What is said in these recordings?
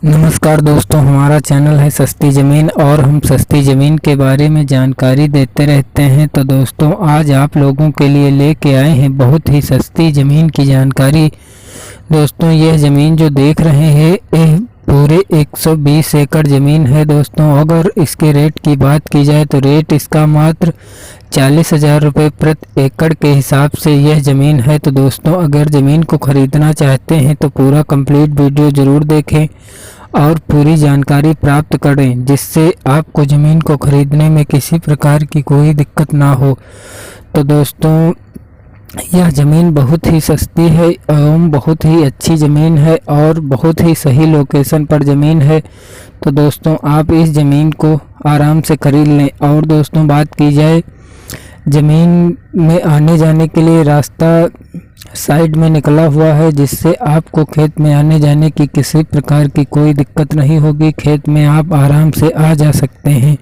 नमस्कार दोस्तों, हमारा चैनल है सस्ती ज़मीन और हम सस्ती ज़मीन के बारे में जानकारी देते रहते हैं। तो दोस्तों, आज आप लोगों के लिए लेके आए हैं बहुत ही सस्ती ज़मीन की जानकारी। दोस्तों, यह ज़मीन जो देख रहे हैं यह पूरे 120 एकड़ ज़मीन है। दोस्तों, अगर इसके रेट की बात की जाए तो रेट इसका मात्र 40,000 रुपये प्रति एकड़ के हिसाब से यह ज़मीन है। तो दोस्तों, अगर ज़मीन को ख़रीदना चाहते हैं तो पूरा कंप्लीट वीडियो ज़रूर देखें और पूरी जानकारी प्राप्त करें, जिससे आपको ज़मीन को ख़रीदने में किसी प्रकार की कोई दिक्कत ना हो। तो दोस्तों, यह ज़मीन बहुत ही सस्ती है एवं बहुत ही अच्छी ज़मीन है और बहुत ही सही लोकेशन पर ज़मीन है। तो दोस्तों, आप इस ज़मीन को आराम से खरीद लें। और दोस्तों, बात की जाए ज़मीन में आने जाने के लिए रास्ता साइड में निकला हुआ है, जिससे आपको खेत में आने जाने की किसी प्रकार की कोई दिक्कत नहीं होगी। खेत में आप आराम से आ जा सकते हैं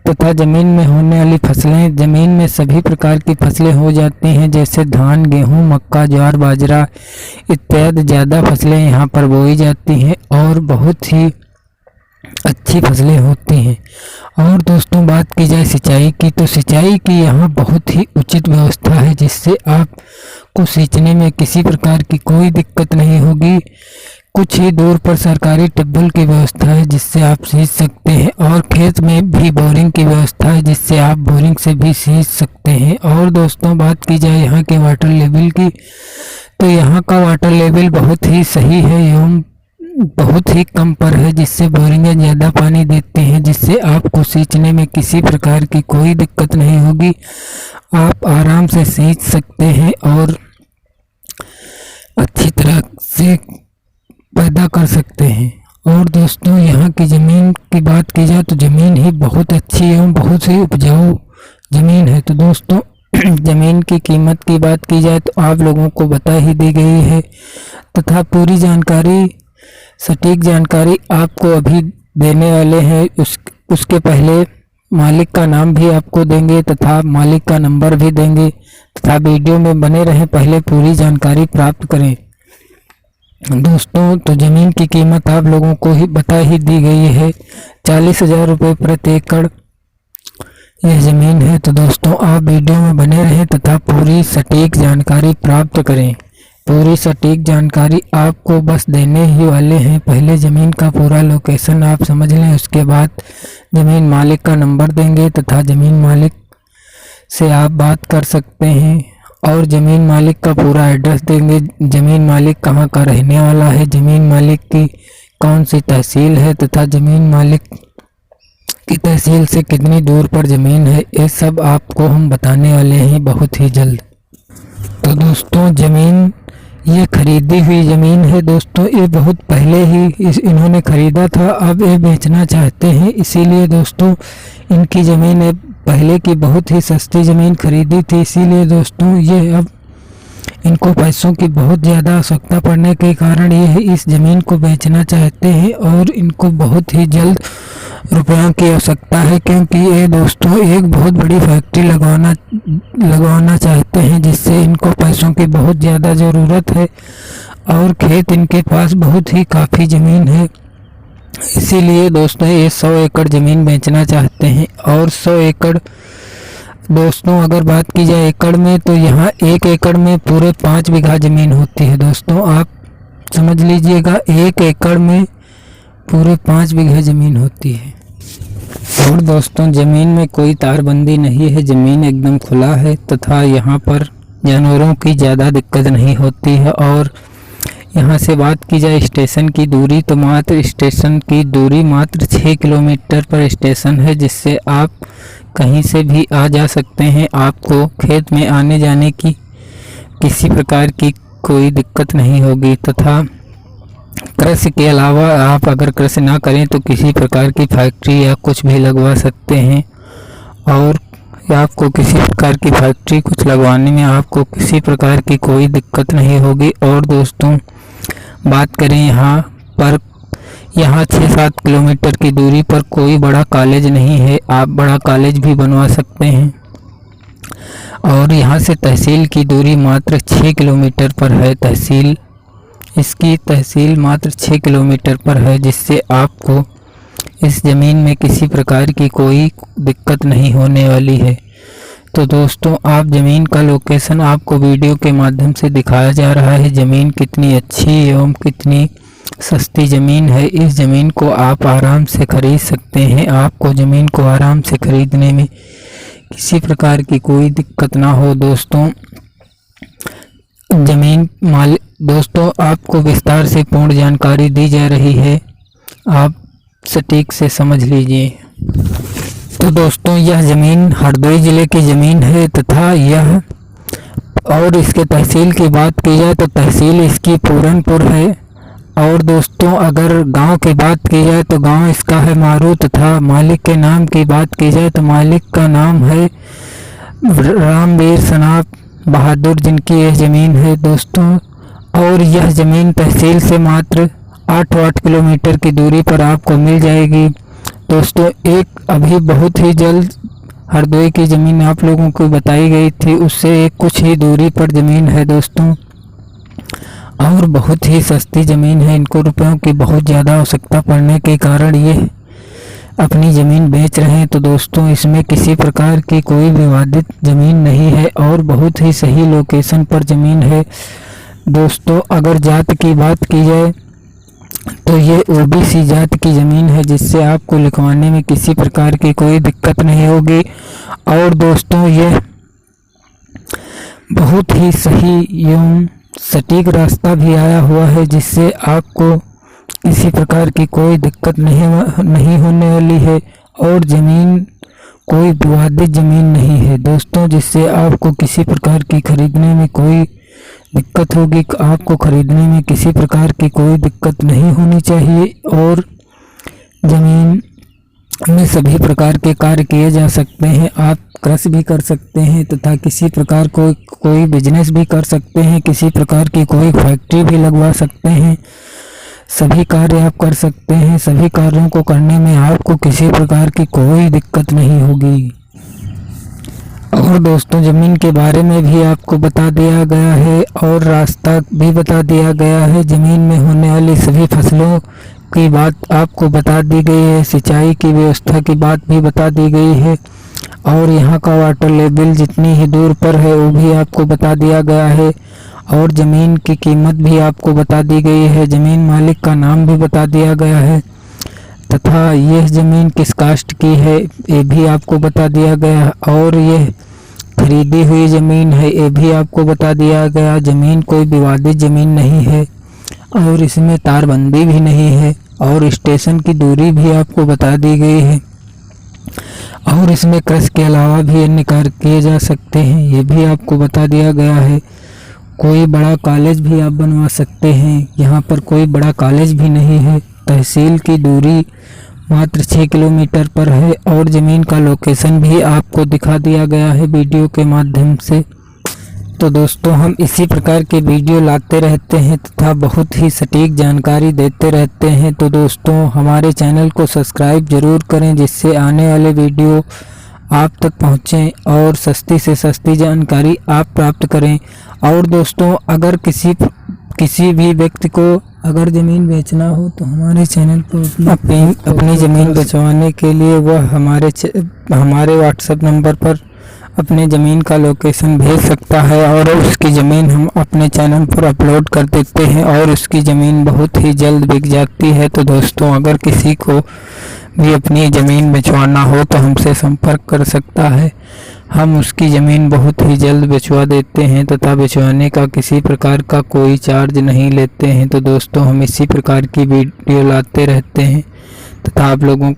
तथा ज़मीन में होने वाली फसलें, ज़मीन में सभी प्रकार की फसलें हो जाती हैं, जैसे धान, गेहूं, मक्का, ज्वार, बाजरा इत्यादि ज़्यादा फसलें यहाँ पर बोई जाती हैं और बहुत ही अच्छी फसलें होती हैं। और दोस्तों, बात की जाए सिंचाई की, तो सिंचाई की यहाँ बहुत ही उचित व्यवस्था है, जिससे आपको सींचने में किसी प्रकार की कोई दिक्कत नहीं होगी। कुछ ही दूर पर सरकारी ट्यूबवेल की व्यवस्था है, जिससे आप सींच सकते हैं और खेत में भी बोरिंग की व्यवस्था है, जिससे आप बोरिंग से भी सींच सकते हैं। और दोस्तों, बात की जाए यहाँ के वाटर लेवल की, तो यहाँ का वाटर लेवल बहुत ही सही है एवं बहुत ही कम पर है, जिससे बोरिंगें ज़्यादा पानी देते हैं, जिससे आपको सींचने में किसी प्रकार की कोई दिक्कत नहीं होगी। आप आराम से सींच सकते हैं और अच्छी तरह से पैदा कर सकते हैं। और दोस्तों, यहाँ की ज़मीन की बात की जाए तो ज़मीन ही बहुत अच्छी एवं बहुत ही उपजाऊ ज़मीन है। तो दोस्तों, ज़मीन की कीमत की बात की जाए तो आप लोगों को बता ही दी गई है तथा पूरी जानकारी, सटीक जानकारी आपको अभी देने वाले हैं। उसके पहले मालिक का नाम भी आपको देंगे तथा मालिक का नंबर भी देंगे तथा वीडियो में बने रहें, पहले पूरी जानकारी प्राप्त करें। दोस्तों, तो ज़मीन की कीमत आप लोगों को ही बता ही दी गई है, 40,000 रुपये प्रति एकड़ यह ज़मीन है। तो दोस्तों, आप वीडियो में बने रहें तथा पूरी सटीक जानकारी प्राप्त करें। पूरी सटीक जानकारी आपको बस देने ही वाले हैं। पहले ज़मीन का पूरा लोकेशन आप समझ लें, उसके बाद ज़मीन मालिक का नंबर देंगे तथा ज़मीन मालिक से आप बात कर सकते हैं और ज़मीन मालिक का पूरा एड्रेस देंगे। ज़मीन मालिक कहाँ का रहने वाला है, ज़मीन मालिक की कौन सी तहसील है तथा ज़मीन मालिक की तहसील से कितनी दूर पर ज़मीन है, ये सब आपको हम बताने वाले हैं बहुत ही जल्द। तो दोस्तों, ज़मीन ये खरीदी हुई ज़मीन है। दोस्तों, ये बहुत पहले ही इन्होंने ख़रीदा था, अब ये बेचना चाहते हैं, इसीलिए दोस्तों इनकी ज़मीन पहले की बहुत ही सस्ती ज़मीन खरीदी थी। इसीलिए दोस्तों, ये अब इनको पैसों की बहुत ज़्यादा आवश्यकता पड़ने के कारण ये इस ज़मीन को बेचना चाहते हैं और इनको बहुत ही जल्द रुपयों की आवश्यकता है, क्योंकि ये दोस्तों एक बहुत बड़ी फैक्ट्री लगवाना चाहते हैं, जिससे इनको पैसों की बहुत ज़्यादा ज़रूरत है और खेत इनके पास बहुत ही काफ़ी ज़मीन है। इसीलिए दोस्तों, ये 100 एकड़ ज़मीन बेचना चाहते हैं। और 100 एकड़ दोस्तों, अगर बात की जाए एकड़ में, तो यहाँ 1 एकड़ में पूरे 5 बीघा ज़मीन होती है। दोस्तों, आप समझ लीजिएगा, 1 एकड़ में पूरे 5 बीघा ज़मीन होती है। और दोस्तों, ज़मीन में कोई तारबंदी नहीं है, ज़मीन एकदम खुला है तथा यहाँ पर जानवरों की ज़्यादा दिक्कत नहीं होती है। और यहाँ से बात की जाए स्टेशन की दूरी, तो स्टेशन की दूरी मात्र 6 किलोमीटर पर स्टेशन है, जिससे आप कहीं से भी आ जा सकते हैं। आपको खेत में आने जाने की किसी प्रकार की कोई दिक्कत नहीं होगी तथा कृषि के अलावा आप अगर कृषि ना करें तो किसी प्रकार की फैक्ट्री या कुछ भी लगवा सकते हैं और आपको किसी प्रकार की फैक्ट्री कुछ लगवाने में आपको किसी प्रकार की कोई दिक्कत नहीं होगी। और दोस्तों, बात करें यहाँ पर, यहाँ 6-7 किलोमीटर की दूरी पर कोई बड़ा कॉलेज नहीं है, आप बड़ा कॉलेज भी बनवा सकते हैं। और यहाँ से तहसील की दूरी मात्र 6 किलोमीटर पर है, तहसील इसकी तहसील मात्र 6 किलोमीटर पर है, जिससे आपको इस ज़मीन में किसी प्रकार की कोई दिक्कत नहीं होने वाली है। तो दोस्तों, आप ज़मीन का लोकेशन आपको वीडियो के माध्यम से दिखाया जा रहा है। ज़मीन कितनी अच्छी एवं कितनी सस्ती ज़मीन है। इस ज़मीन को आप आराम से खरीद सकते हैं। आपको ज़मीन को आराम से खरीदने में किसी प्रकार की कोई दिक्कत ना हो। दोस्तों, दोस्तों आपको विस्तार से पूर्ण जानकारी दी जा रही है, आप सटीक से समझ लीजिए। तो दोस्तों, यह ज़मीन हरदोई ज़िले की ज़मीन है तथा यह और इसके तहसील की बात की जाए तो तहसील इसकी पूरनपुर है। और दोस्तों, अगर गांव की बात की जाए तो गांव इसका है मारू तथा मालिक के नाम की बात की जाए तो मालिक का नाम है रामवीर सनाप बहादुर, जिनकी यह ज़मीन है दोस्तों। और यह ज़मीन तहसील से मात्र 8 किलोमीटर की दूरी पर आपको मिल जाएगी। दोस्तों, एक अभी बहुत ही जल्द हरदोई की ज़मीन आप लोगों को बताई गई थी, उससे एक कुछ ही दूरी पर ज़मीन है दोस्तों, और बहुत ही सस्ती ज़मीन है। इनको रुपयों की बहुत ज़्यादा आवश्यकता पड़ने के कारण ये अपनी ज़मीन बेच रहे हैं। तो दोस्तों, इसमें किसी प्रकार की कोई विवादित ज़मीन नहीं है और बहुत ही सही लोकेशन पर ज़मीन है। दोस्तों, अगर जात की बात की जाए तो ये ओबीसी जात की ज़मीन है, जिससे आपको लिखवाने में किसी प्रकार की कोई दिक्कत नहीं होगी। और दोस्तों, यह बहुत ही सही एवं सटीक रास्ता भी आया हुआ है, जिससे आपको किसी प्रकार की कोई दिक्कत नहीं होने वाली है। और ज़मीन कोई विवादित ज़मीन नहीं है दोस्तों, जिससे आपको किसी प्रकार की खरीदने में कोई दिक्कत होगी। आपको खरीदने में किसी प्रकार की कोई दिक्कत नहीं होनी चाहिए। और ज़मीन में सभी प्रकार के कार्य किए जा सकते हैं। आप कृषि भी कर सकते हैं तथा किसी प्रकार कोई बिजनेस भी कर सकते हैं, किसी प्रकार की कोई फैक्ट्री भी लगवा सकते हैं। सभी कार्य आप कर सकते हैं। सभी कार्यों को करने में आपको किसी प्रकार की कोई दिक्कत नहीं होगी। और दोस्तों, ज़मीन के बारे में भी आपको बता दिया गया है और रास्ता भी बता दिया गया है। ज़मीन में होने वाली सभी फसलों की बात आपको बता दी गई है। सिंचाई की व्यवस्था की बात भी बता दी गई है। और यहाँ का वाटर लेवल जितनी ही दूर पर है वो भी आपको बता दिया गया है। और ज़मीन की कीमत भी आपको बता दी गई है। ज़मीन मालिक का नाम भी बता दिया गया है तथा यह ज़मीन किस कास्ट की है ये भी आपको बता दिया गया। और यह खरीदी हुई ज़मीन है ये भी आपको बता दिया गया। ज़मीन कोई विवादित ज़मीन नहीं है और इसमें तारबंदी भी नहीं है। और स्टेशन की दूरी भी आपको बता दी गई है। और इसमें कृषि के अलावा भी अन्य कार्य किए जा सकते हैं, ये भी आपको बता दिया गया है। कोई बड़ा कॉलेज भी आप बनवा सकते हैं। यहाँ पर कोई बड़ा कॉलेज भी नहीं है। तहसील की दूरी मात्र 6 किलोमीटर पर है। और ज़मीन का लोकेशन भी आपको दिखा दिया गया है वीडियो के माध्यम से। तो दोस्तों, हम इसी प्रकार के वीडियो लाते रहते हैं तथा बहुत ही सटीक जानकारी देते रहते हैं। तो दोस्तों, हमारे चैनल को सब्सक्राइब ज़रूर करें, जिससे आने वाले वीडियो आप तक पहुँचें और सस्ती से सस्ती जानकारी आप प्राप्त करें। और दोस्तों, अगर किसी भी व्यक्ति को अगर ज़मीन बेचना हो तो हमारे चैनल पर अपनी ज़मीन बेचवाने के लिए वह हमारे व्हाट्सएप नंबर पर अपने ज़मीन का लोकेशन भेज सकता है और उसकी ज़मीन हम अपने चैनल पर अपलोड कर देते हैं और उसकी ज़मीन बहुत ही जल्द बिक जाती है। तो दोस्तों, अगर किसी को भी अपनी ज़मीन बेचवाना हो तो हमसे संपर्क कर सकता है। हम उसकी ज़मीन बहुत ही जल्द बेचवा देते हैं तथा बेचवाने का किसी प्रकार का कोई चार्ज नहीं लेते हैं। तो दोस्तों, हम इसी प्रकार की वीडियो लाते रहते हैं तथा आप लोगों को